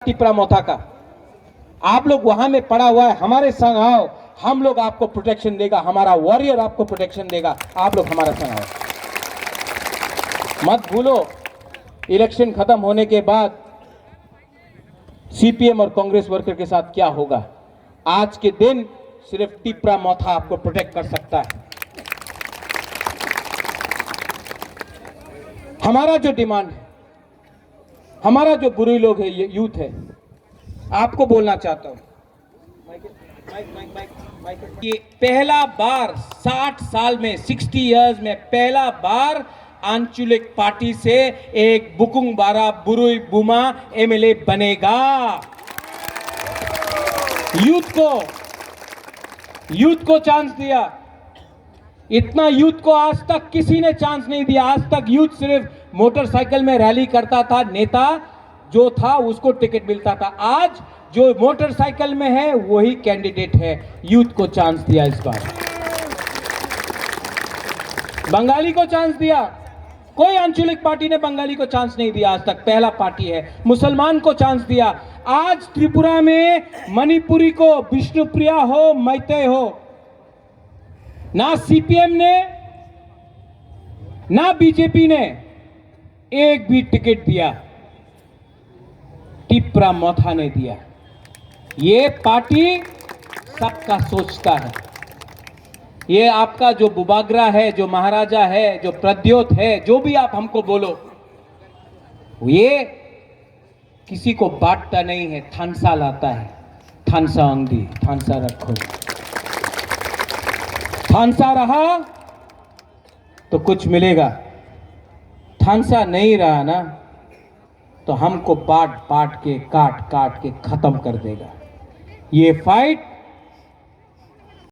टिपरा मोथा का आप लोग वहां में पड़ा हुआ है, हमारे संग आओ, हम लोग आपको प्रोटेक्शन देगा, हमारा वॉरियर आपको प्रोटेक्शन देगा, आप लोग हमारा संग आओ। मत भूलो इलेक्शन खत्म होने के बाद सीपीएम और कांग्रेस वर्कर के साथ क्या होगा। आज के दिन सिर्फ टिपरा मोथा आपको प्रोटेक्ट कर सकता है। हमारा जो डिमांड है, हमारा जो बुरे लोग है, ये यूथ है, आपको बोलना चाहता हूं, ये पहला बार 60 साल में 60 इयर्स में पहला बार आंचलिक पार्टी से एक बुकुंग बारा बुरुई बुमा एमएलए बनेगा। यूथ को चांस दिया, इतना यूथ को आज तक किसी ने चांस नहीं दिया। आज तक यूथ सिर्फ मोटरसाइकिल में रैली करता था, नेता जो था उसको टिकट मिलता था। आज जो मोटरसाइकिल में है वही कैंडिडेट है। यूथ को चांस दिया इस बार, बंगाली को चांस दिया, कोई आंचलिक पार्टी ने बंगाली को चांस नहीं दिया आज तक, पहला पार्टी है। मुसलमान को चांस दिया। आज त्रिपुरा में मणिपुरी को, विष्णुप्रिया हो, मैतेय हो, ना सीपीएम ने ना बीजेपी ने एक भी टिकट दिया, टिपरा मोथा ने दिया। ये पार्टी सबका सोचता है। ये आपका जो बुबागरा है, जो महाराजा है, जो प्रद्योत है, जो भी आप हमको बोलो, ये किसी को बांटता नहीं है, थानसा लाता है। थानसा अंगी, थानसा रखो, थानसा रहा तो कुछ मिलेगा, थानसा नहीं रहा ना तो हमको बांट बांट के, काट काट के खत्म कर देगा। ये फाइट